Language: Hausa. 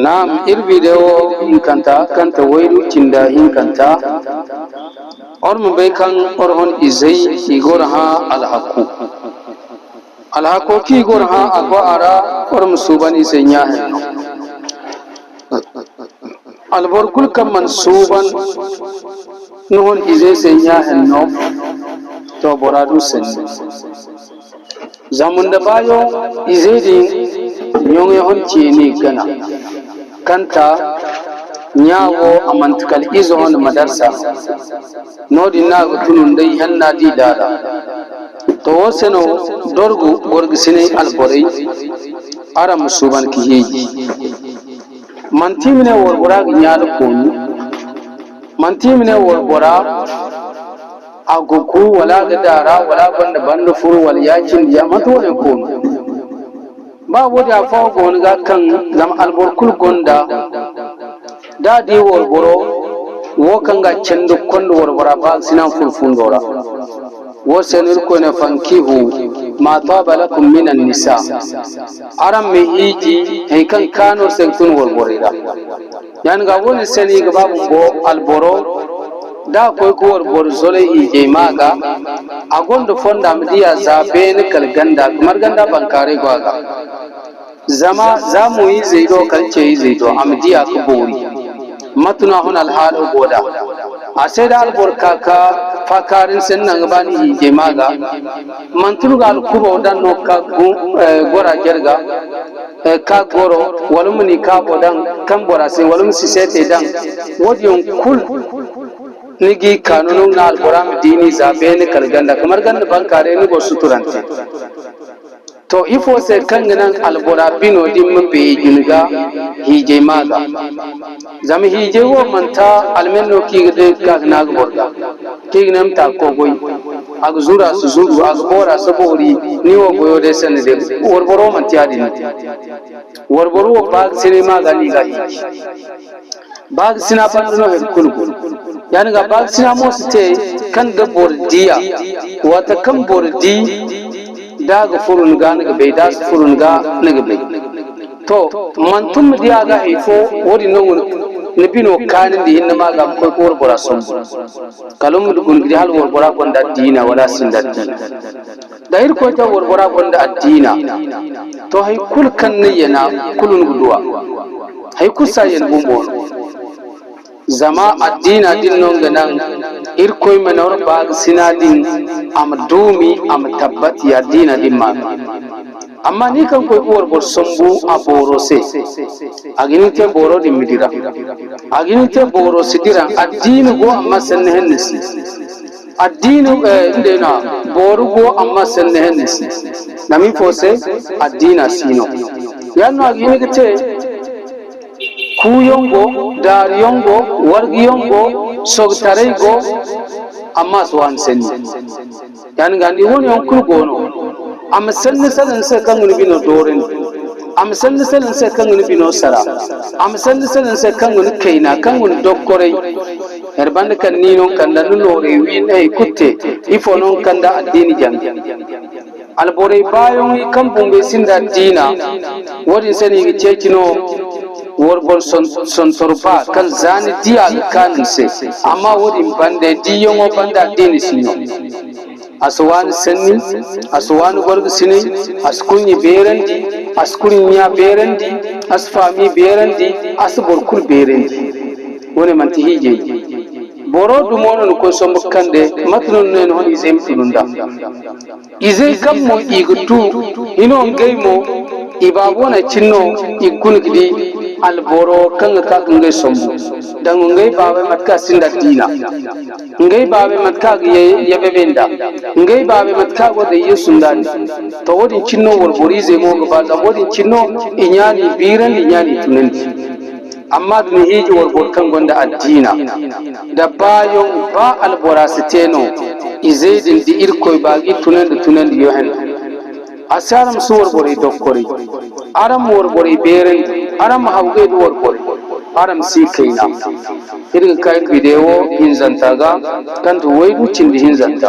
Nam ir video hinkanta kanta wairu cinda hinkanta or mumbai kan or hon izai igor ha alhaku ki igor ha agwa ara or musuban isenya henno albor kul kan mansuban nuhon izai senya henno to boradu sen zamunda bayo izai din nyonge hon chini gana kanta nyawo amantikal izon madarsa nodi na tunun dai hanna di dala to waseno dorgu gorgisine alborai ara musuban kiyeji mantimine worbora nyal konu mantimine worbora aguku wala gadara wala banda banda furu wal yakin ya mato ne konu ba wada fa gon ga kan zam albor kul gonda da di worboro wo kan ga cendo kondo worbora ba sinan fulfundora wo senir ko ne fankihu ma taba lakum minan nisa aram me hiji hay kan kano sentun worborira yan ga woni seni ga babu bo alboro da koy ko worbor zole hije maga agondo fonda mdiya zabe ne kal ganda kamar ganda bankare gwaga zama zamu yi zaido kalce yi zaido amdiya ku bori matuna hun alhalu goda a sai da albor kaka fakarin sen nan bani hije maga manturu gal kubo dan no ka gora jerga ka goro walumni ka bodan kan bora sai walum sisete dan wodiyon kul nigi kanunu na alquran dini zabe ne kalganda kamar ganda bankare ni go suturante to ifo se kanganan albora bino dimmin be jinga hije maga zam hije wo manta almenno kigde kagna borga kignam ta kogoy ag zura su zuru ag bora sabori ni wo goyo de sanade worboro mantiadi worboro bag sinema gali ga bag sina panno he kulkul yani ga bag sina mo site kan ga bordiya wata kan bordi daga furun ga naga bai da furun ga naga bai to mantum diya ga ifo wodi non ne bino kanin di hinna maga ko ko bora som kalum dugun gidi hal wor bora gonda dina wala sinda dina dair ko ta wor bora gonda addina to hay kul kan ne yana kulun guduwa hay kusa yen bumbo zama addina din non ganan irkoy manor bag sinadin am dumi am tabbati addina din ma amma ni kan koy wor bor sombu aboro se agini te boro di midira agini te boro sidira addinu go amma sanne hennesi addinu indena boru go amma sanne hennesi nami fose addina sino yanno agini te kuyongo dariyongo wargiyongo sogtareygo amma swan senni yani gandi woni on kulgono am senni salen se kanguni bino doren am senni salen se kanguni bino sara am senni salen se kanguni kaina kanguni dokkorey herbande kan nino kanda nulore wi ay kutte ifo non kanda addini jang albore bayon kambumbe sinda dina wodi seni gi cecino worbol son torba kan zani diya kan se amma wodi bande diyo mo banda dini sino aswan senni aswan gorg sini askunni berandi askunnya berandi asfami berandi asbor kul berandi woni man tihije boro dumono ko sombo kande matnon nen hon izem tununda izay kammo igutu ino ngeymo ibabona cinno ikun gidi alboro kanga ka ngai sombu dangu ngai babe matka sinda dina ngai babe matka ye bebenda ngai babe matka go de yesundani to wodi cinno worborize mo go baza wodi cinno inyani biran inyani tunandi amma dun hiji worbor kan gonda addina da bayon ba albora siteno izaidin di irkoy bagi tunandi yohen asaram suwar bore dokkori aram worbori beren aram hawge worbori aram si kaina irin kai video hinzantaga kan to waidu cindi hinzanta